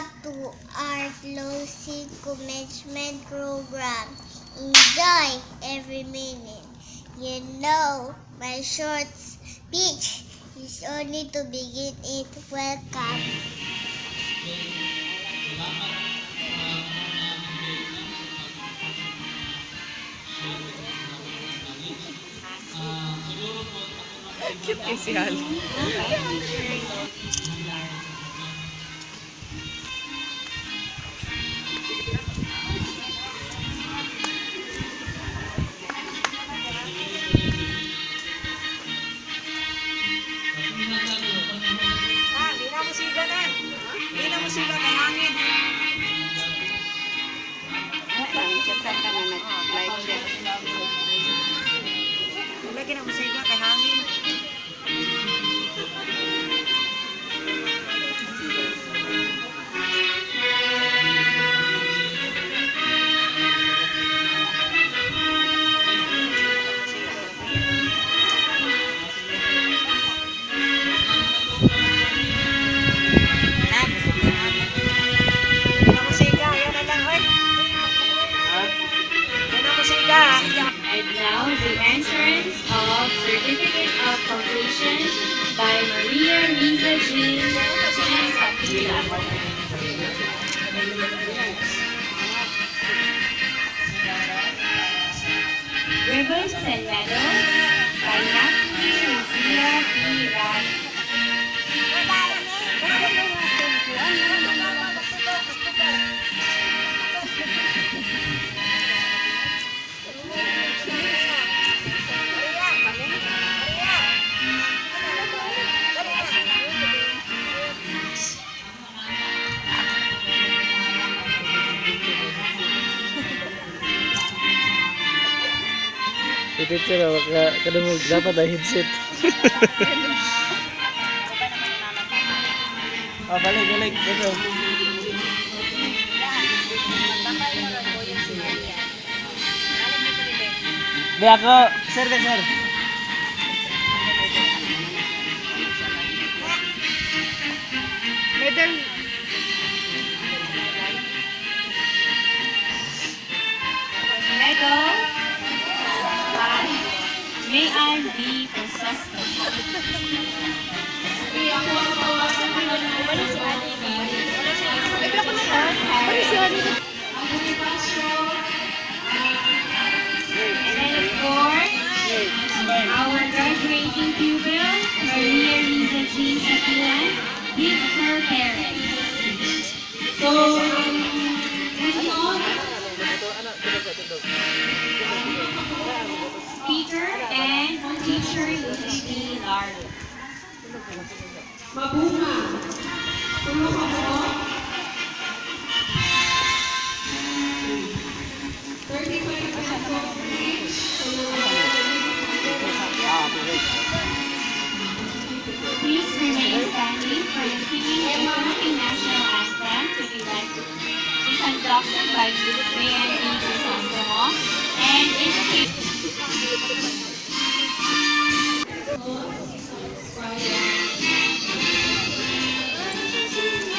up to our closing commencement program. Enjoy every minute. You know, my short speech is only to begin it. Welcome. Cute kasi yan. Di na musika na. Di na musika kay hangin. Lagi na musika kay hangin. And now the entrance of Certificate of Completion by Maria Lisa Jean Sapira. Ribbons and medals by Natalie Lucila P. Rad. Ito sila, kadungog dapat ang headset. Balik. Ito. Be ako, sir. Medal. Medal by May I Be Possessed. And then of course, our graduating pupil, Maria Lisa G. Sapilan, with her parents. So, speaker and teacher Lucy Lardo. Mabunga. Tulungan mo. 35 pesos each. Please remain standing for the singing of the Philippine National Anthem to be conducted by Ms. Mayan E. Crisostomo and invocation.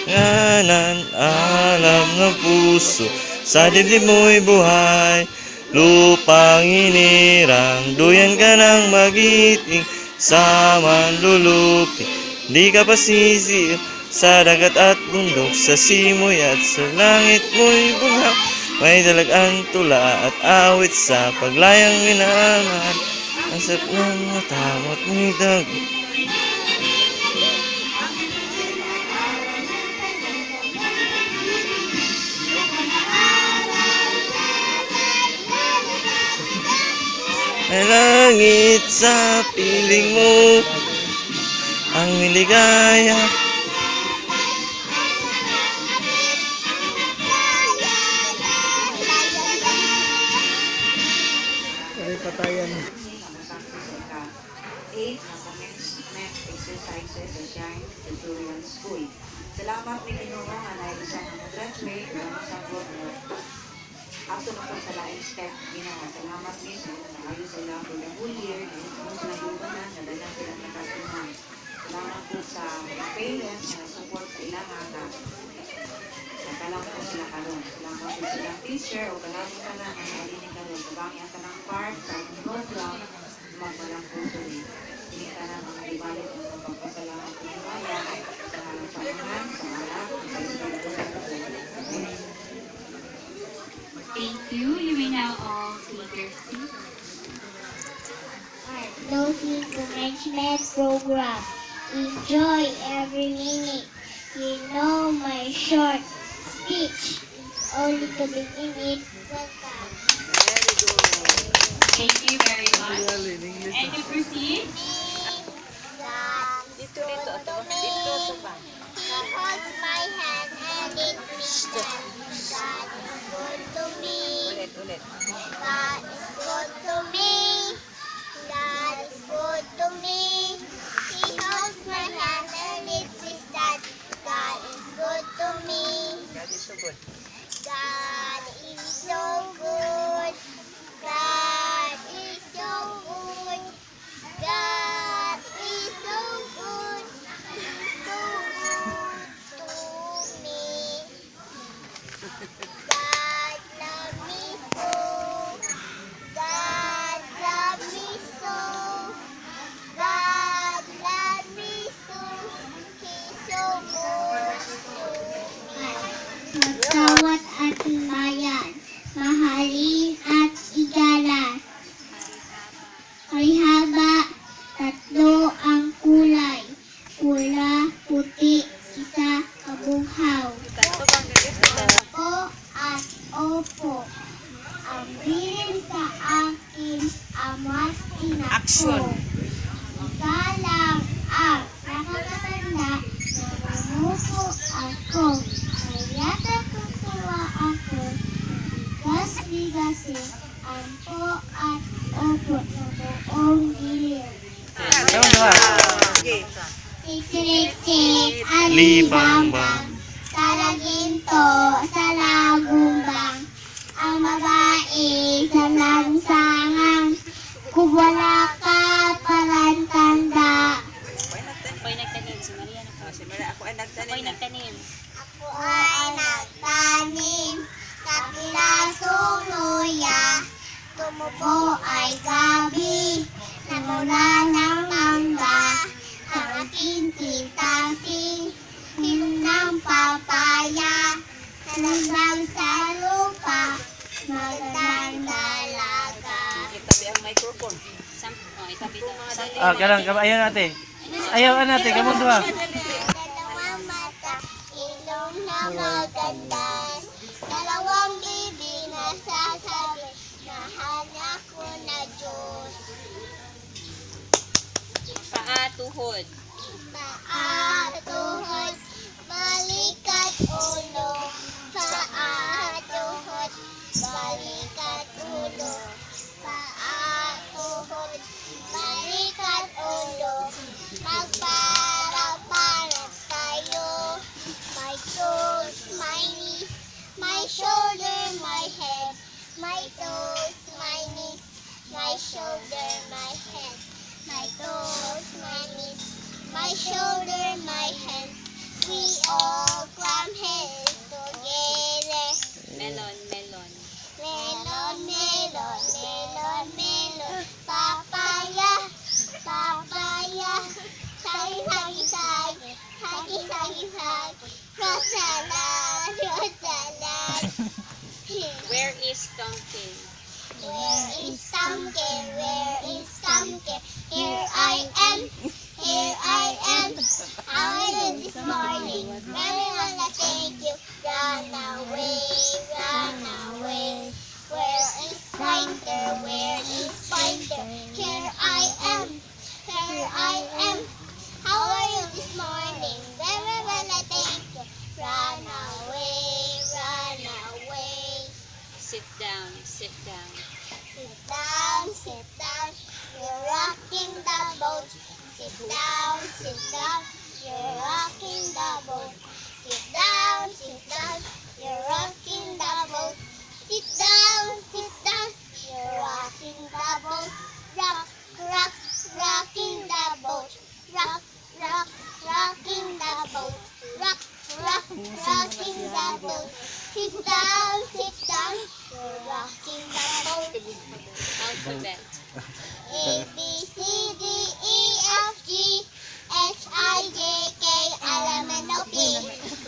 Yanan, alam ng puso, sa dibdib mo'y buhay. Lupang inirang, duyan ka ng magiting, sa manlulupi. Di ka pasisiyo, sa dagat at bundok, sa simoy at sa langit mo'y bughaw. May dalagang tula at awit sa paglayang minamahal. Ang sarap ng matamot mo'y dag. May langit sa piling mo, ang niligaya. Ay, patayan. 8 na commencement exercises sa Shine Tutorial School. Salamat ni Ginoo nga na isang graduate ng sabot ato na po sa laing step ginawa. Salamat ni sa ayos sila for the whole year. Kung sila buwanan, nadala sila nakasunan. Salamat po sa parents na support sa ilang sila karon. Salamat sa silang teacher o kalamo ka na ang nalini karon. Kabangi ang tanang part sa akong program, magpalang puso rin. Hindi ka na ang ibalik ang pagpapasalamat ng maya sa halang paangan, sa alak, sa Espiritu Santo. Amen. Thank you. You may now all take your seats. Low-key Commencement Program. Enjoy every minute. You know my short speech is only to begin it. Welcome. Thank you very much. And to proceed, Dito ba? He holds my hand and it means that God is good to me. God is good to me. God is good to me. He holds my hand and it means that God is good to me. God is so good. God is so good. God is so good. God is so good. He's so good to me. God love me so. God love me so. God love me so. He's so good to me. Magsawat ating bayan, mahalin at igalan. Harihaba, tatlo ang kulay. Pula, puti, isa kabunghaw. Opo at opo. Ang bilin sa akin, amas inako. Igalang ang nakakatanda, namumuko ako. Kaya natutuwa ako. Bigas-bigasin, ang po at opo na buong dilim. Siksik-sik, alibang-bang, talaginto sa lagumbang. Ang babae sa lansangang, kung wala ka palang tanda. ako'y nagtanim. Si Maria na po. Ako'y nagtanim. Ako ay nagtanim sa pirasong luya. Tumubo ay gabi, namula ng mangga. Ang aking tintang-ting, ng papaya. Nalagbang sa lupa, magandang dalaga. Itabi daw. Ayaw natin. Ayaw natin, kamong duha. Dalawang mata, ilong na maganda. Dalawang bibig na sasabi, mahal ako na Diyos. Paa, tuhod. Paa, tuhod, balikat ulo. Paa, tuhod, balikat ulo. Paa, tuhod, balikat ulo. Magpara-para tayo. My toes, my knees, my shoulder, my head. My toes, my knees, my shoulder, my head. My toes, my knees, my shoulder, my head. We all climb hills together. Melon, melon. Melon, melon, melon, melon. Papaya, papaya. Sagi, sagi, sagi. Sagi, sagi, sagi. Rosalan, rosalan. Where is Tonkin? Where is Samkin? Where is Samkin? Here I am. Here I am. How are you this morning? Very well, I thank you. Run away, run away. Where is Finder? Where is Finder? Here I am. Here I am. How are you this morning? Very well, I thank you. Run away, run away. Sit down, sit down. Sit down. Sit down. You're rocking the boat. A, B, C, D, E, F, G, H, I, J, K, L, M, N, O, P,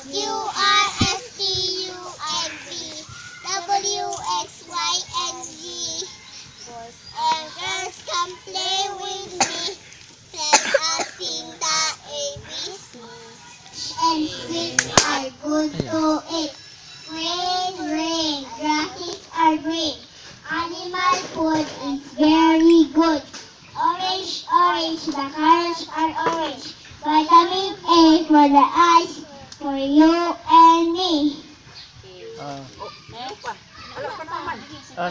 Q, R, S, T, U, N, V, W, X, Y, and Z. Boys and girls, come play with me. Let us sing the ABC. And sweets are good to eat. Green, grasses are green. Animal food is very good. Orange, the carrots are orange. Vitamin A for the eyes, for you and me.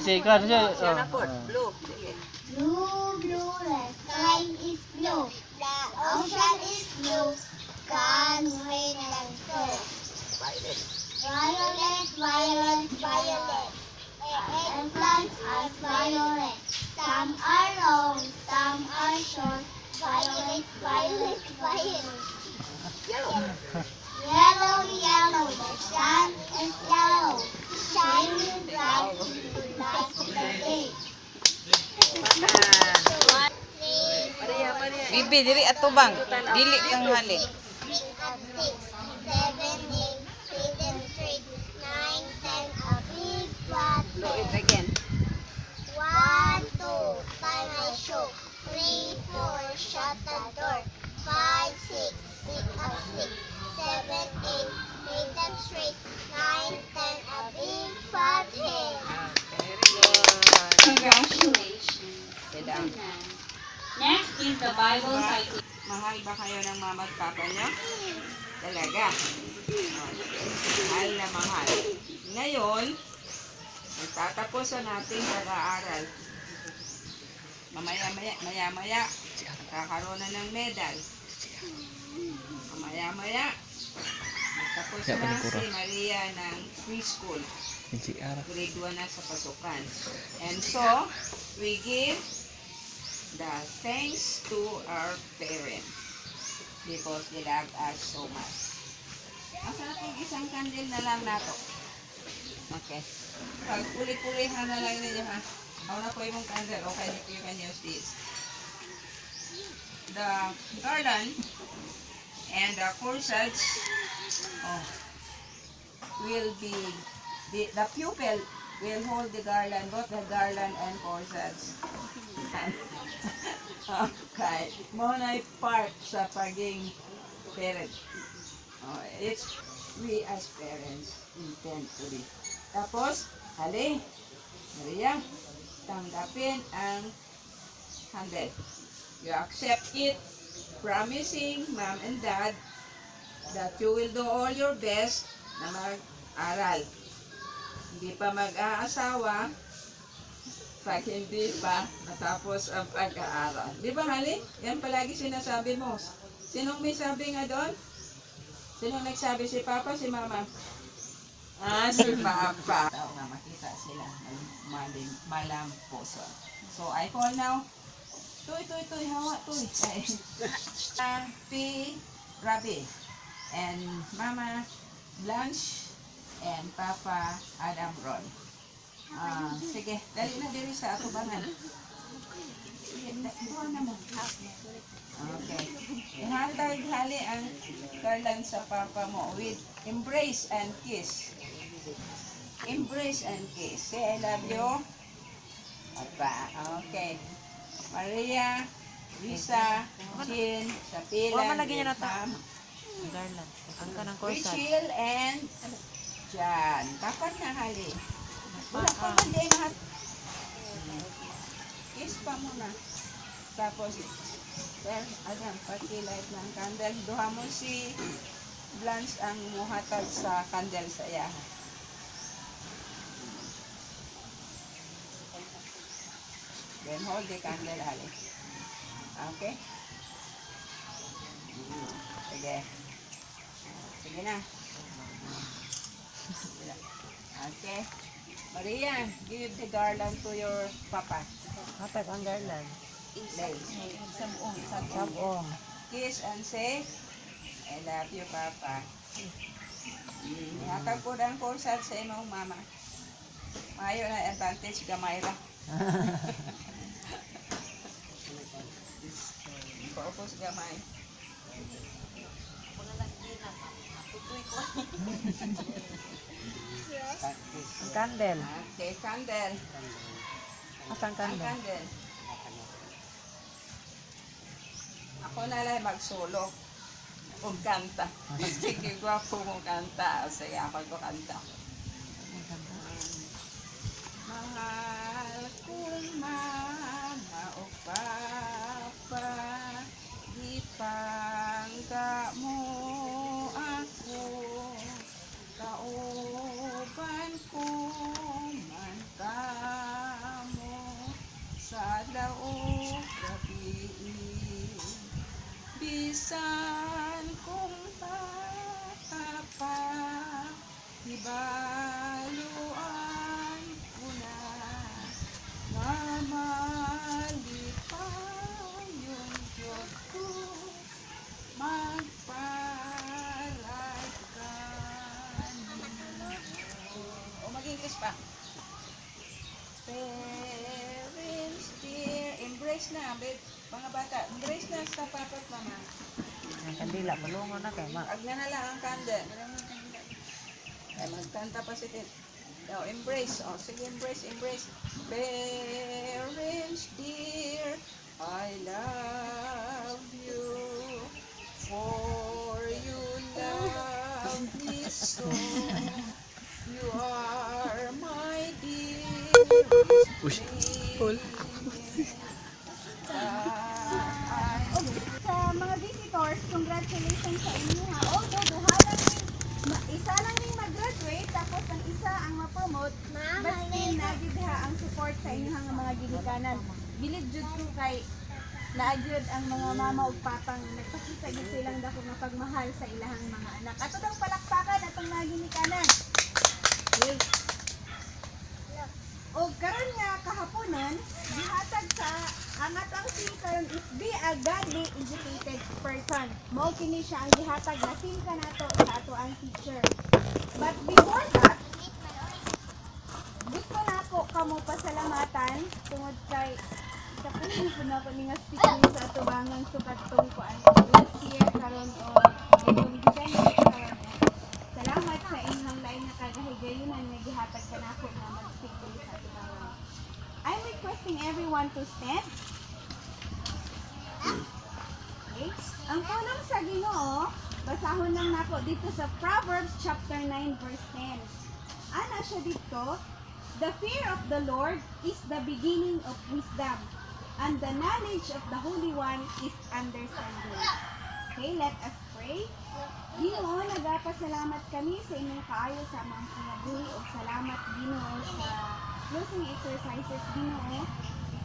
Si Kwan, siya. Siya na po. Blue. Blue, the sky is blue. The ocean is blue. Sun, rain, and snow. Violet. And plants are violet. Some are long, some are short. Violet. Yellow, the sun is yellow. Shining bright like the day. Bibi, diri atubang. Dili kang hali. 1, 2, time I show. 3, 4, shut the door. 5, 6, pick up 6. 7, 8, make them straight. 9, 10, a big fat head. Congratulations. Sit down. Next is the Bible citation. Mahal ba kayo ng mama at papa niyo? Talaga. Mahal na mahal. Ngayon, magtatapos ang ating pag-aaral. Maya-maya, kakaroon na ng medal. Maya-maya, magtapos na si Maria ng preschool. Grade 1 na sa pasukan. And so, we give the thanks to our parents because they love us so much. Asa na itong isang candle na lang nato? Okay. Pag uli-pulihan na lang ninyo ha. Ako na po yung candle. Okay, you can use this. The garland and the corsage will be, the pupil will hold the garland, both the garland and corsage. Okay. Muna part sa paging parent. It's we as parents intend to be. Tapos, hali, Maria, tanggapin ang handed. You accept it, promising mom and dad that you will do all your best na mag-aral. Hindi pa mag-aasawa pag hindi pa natapos ang pag-aaral. Di ba, Hali? Yan palagi sinasabi mo. Sinong may sabi nga doon? Sinong nagsabi? Si Papa, si Mama? Si Papa. Tao nga makita sila. Malamposon. So, I call now. Tuy, hawa, tuy. P. Rabi. And Mama Blanche. And Papa Adam Ron. Sige, dali na diri sa atubangan. Sige, doon na mo. Okay. Ihatag hali ang garland sa papa mo with embrace and kiss. Embrace and kiss. Say, I love you. Papa. Okay. Maria, Risa, Jean, Sapilan, Ma'am, Rachel, and Jan. Kapan na hali? Wala pa man din lahat. Kiss pa muna. Tapos, sir, Adam, pati-light ng candle. Duha mo si Blanche ang muhatag sa candle sa iya. Then hold the candle, Ali. Okay? Sige. Sige na. Okay. Maria, give the garland to your papa. Hatag ang garland. Lay. Sabong. Kiss and say, I love you, Papa. Hatag po ang kursad sa imong mama. Mayo na advantage gamay ra. Paupos gamay. Ang candle. Okay, candle. Asang Ang candle? candle. Ako na lang magsulo. Kung kanta. Mas kikigwa po kung kanta. Saya ako ko kanta. Mahal kong mama o papa, ipangga mo ako, kauban ko man kamo sa daog gabi. Bisan kung bata pa, ibaluan ko na, mamalipayon Diyos ko, magpalay ka ninyo. O mag-English pa. Parents dear, embrace na, mga bata, embrace na sa papat mama. Ang kandila, palungo na kay ma. Agna na lang ang candle. Ay, magkanta pa si Tit. Oh, embrace. Oh, sige, embrace, embrace. Parents dear, I love you. For you love me so. You are my dearest friend. Sa mga visitors, congratulations sa inyo ha. Although duhalan isa lang ning mag-graduate tapos ang isa ang ma-promote, but still nagid ha ang support sa inyong mga ginikanan. Bilib jud ko kay naajud ang mga mama ug papang nagpakita gid silang dako nga pagmahal sa ilahang mga anak. Ato dang palakpakan atong mga ginikanan. Okay. O karon nga kahaponan, gihatag sa ang atang theme karon is be a godly educated person. Mao kini siya ang gihatag na theme kanato sa ato ang teacher. But before that, gusto na ako kamo pasalamatan tungod kay kapunin ko na ako ni nga speaking sa ato bangang sukatong ko ang last year karon o itong December karon. Salamat sa inyong lain na kagahigayunan nga gihatag kanako na mag-speak diri sa ato bangang. I'm requesting everyone to stand. Okay. Ang pulong sa Ginoo, basahon lang nako dito sa Proverbs chapter 9 verse 10. Ana siya dito, the fear of the Lord is the beginning of wisdom, and the knowledge of the Holy One is understanding. Okay, let us pray. Ginoo, nagapasalamat kami sa inyong kaayo sa among kinabuhi o salamat Ginoo sa closing exercises Ginoo.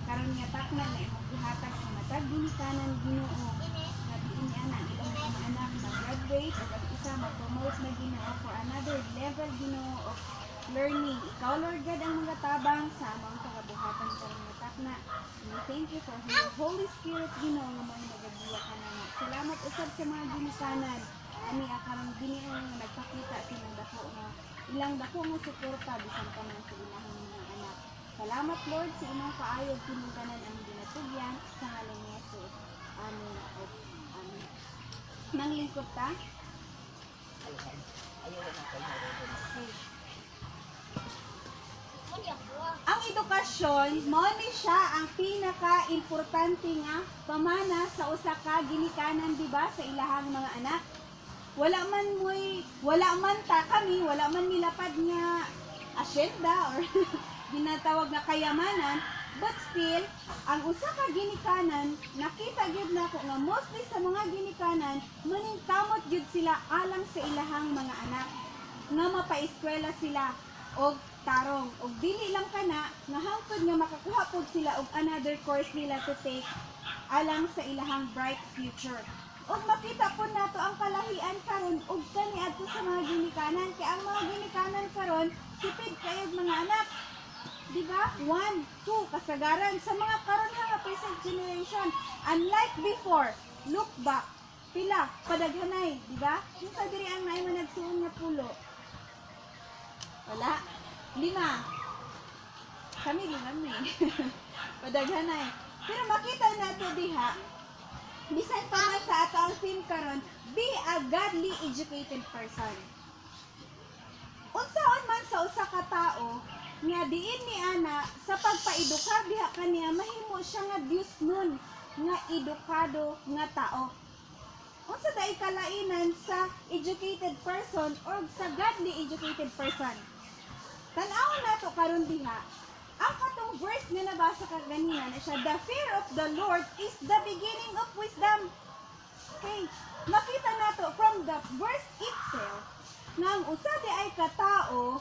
Karon nga takna na imong gihatag sa matag ginikanan Ginoo. Nga diin ana imong mga anak mag-graduate o ang isa ma-promote na Ginoo for another level Ginoo of learning. Ikaw Lord God ang mga tabang sa among kagabuhatan karon nga takna. We thank you for your Holy Spirit Ginoo nga mo'y nagabuya kanana. Salamat usab sa mga ginikanan. Ani akarang Ginoo nga nagpakita silang dako nga ilang dako nga suporta bisan pa man sa ilahang mga anak. Salamat Lord sa imong kaayod kining tanan ang ginatugyan sa ngalan ni Jesus. Amen. Amen. Manglingkod ta. Okay. Ang edukasyon mo ni siya ang pinaka-importante nga pamana sa usa ka ginikanan, di ba, sa ilahang mga anak. Wala man ta kami, wala man milapad nga asyenda or ginatawag na kayamanan, but still, ang usa ka ginikanan, nakita gyud nako nga mostly sa mga ginikanan, maningkamot gyud sila alang sa ilahang mga anak nga mapaeskwela sila og tarong og dili lang kana nga hangtod nga makakuha pod sila og another course nila to take alang sa ilahang bright future. Og makita po nato ang kalahian karon og kaniadto sa mga ginikanan kay ang mga ginikanan karon sipid kayog mga anak. Di ba? 1, 2 kasagaran sa mga karon nga present generation. Unlike before, look back. Pila padaghanay, di ba? Kung sa diri ang naay man nagsuon nga pulo, Wala. 5. Kami 5 eh. Padaghanay. Pero makita nato diha, bisan pa man sa ato ang theme karon, be a godly educated person. Unsaon man sa usa ka tawo nga diin ni ana sa pagpaedukar diha kaniya mahimo siya nga Dios nun nga edukado nga tao. Unsa day kalainan sa educated person or sa godly educated person? Tan-awon nato karon diha. Ang katong verse nga nabasa ka ganina na siya, the fear of the Lord is the beginning of wisdom. Okay, makita nato from the verse itself nga ang usa di ay katao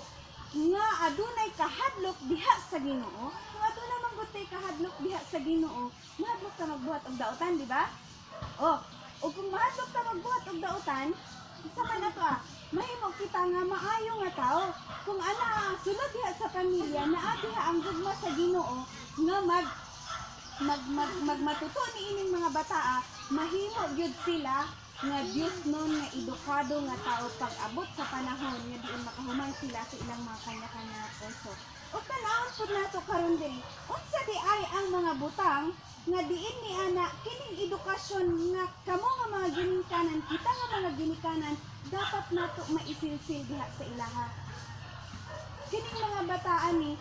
nga adunay kahadlok diha sa Ginoo. Kung adunay man gud tay kahadlok diha sa Ginoo, mahadlok ka magbuhat og daotan, di ba? Oh, ug kung mahadlok ka magbuhat og daotan, isa man nato mahimo kita nga maayo nga tao. Kung ana sulod diha sa pamilya naa diha ang gugma sa Ginoo nga magmatuto ni ining mga bataa, mahimo gyud sila nga Dios nun nga edukado nga tao pag-abot sa panahon nga diin makahuman sila sa ilang mga kanya-kanya puso. O tanawon pud nato karon diri, unsa di ay ang mga butang nga diin ni ana kining edukasyon nga kamo nga mga ginikanan, kita nga mga ginikanan dapat nato maisilsil diha sa ilaha. Kining mga bataan ni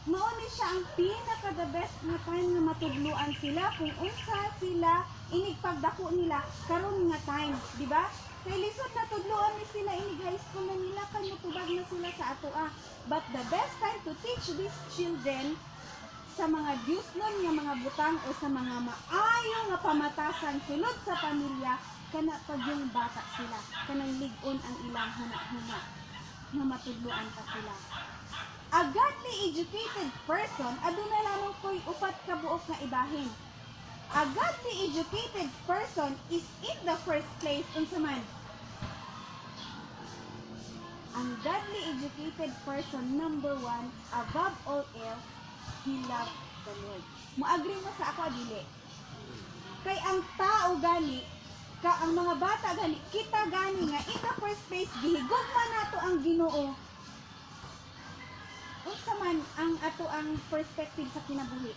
mao ni siya ang pinaka the best nga time nga matudluan sila kung unsa sila inig pagdako nila karon nga time, di ba? Kay lisod na tudluan ni sila inig high school na nila kay mutubag na sila sa atoa. But the best time to teach these children sa mga Dios nun nga mga butang o sa mga maayo nga pamatasan sulod sa pamilya kana pag yung bata sila kanang lig-on ang ilang huna-huna nga matudluan pa sila. A godly educated person aduna lamang ko'y upat ka buok nga ibahin. A godly educated person is in the first place unsa man. Ang godly educated person, number 1, above all else, he loved the Lord. Moagree mo sa ako dili. Kay ang tao gani, ang mga bata gani, kita gani nga in the first place gihigugma nato ang Ginoo. Unsa man ang ato ang perspective sa kinabuhi.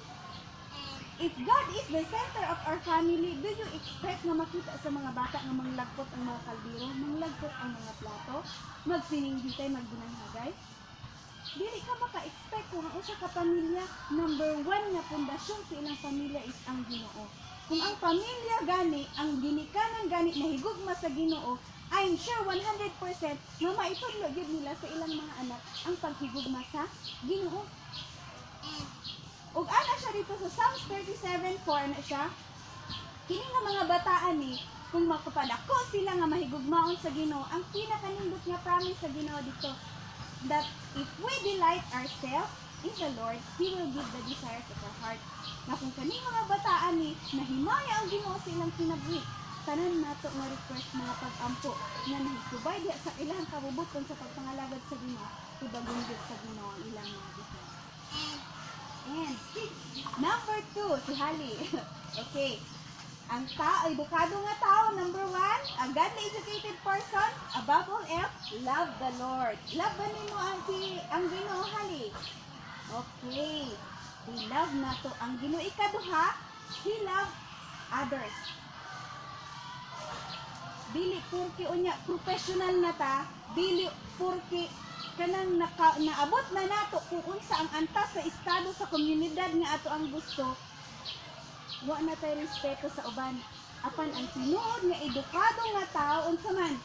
If God is the center of our family, do you expect na makita sa mga bata nga manglagpot ang mga kaldero, manglagpot ang mga plato, magsininggitay, magdinanghagay? Dili ka maka-expect kung ang usa ka pamilya, number 1 nga pundasyon sa ilang pamilya is ang Ginoo. Kung ang pamilya gani, ang ginikanan gani mahigugma sa Ginoo, I'm sure 100% na maitudlo gyud nila sa ilang mga anak ang paghigugma sa Ginoo. Ug ana siya dito sa Psalms 37:4 na siya. Kini nga mga bataan ni kung makapadako sila nga mahigugmaon sa Ginoo, ang pinakanindot nga promise sa Ginoo dito that if we delight ourselves in the Lord, He will give the desires of our heart. Na kung kani mga bataan ni nahimaya ang Ginoo sa ilang kinabuhi, tanan nato nga request mga pag-ampo nga nahisubay diha sa ilang kabubuton sa pagpangalagad sa Ginoo, tubagon gyud sa Ginoo ang ilang mga desires. And number 2, si Hali. Okay. Ang edukado nga tao, number 1, a godly educated person, above all else, love the Lord. Love ba nimo ang Ginoo, Hali? Okay. He love nato ang Ginoo. Ikaduha, he love others. Dili purki unya professional na ta, dili purki kanang naabot na nato kung unsa ang antas sa estado sa komunidad nga ato ang gusto, wa na tay respeto sa uban. Apan ang sinuod nga edukado nga tao unsa man,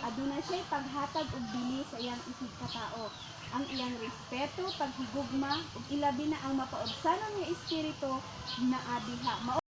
aduna siya paghatag og bili sa iyang isig ka tao. Ang iyang respeto, paghigugma ug ilabi na ang mapaubsanon nga espiritu na adiha.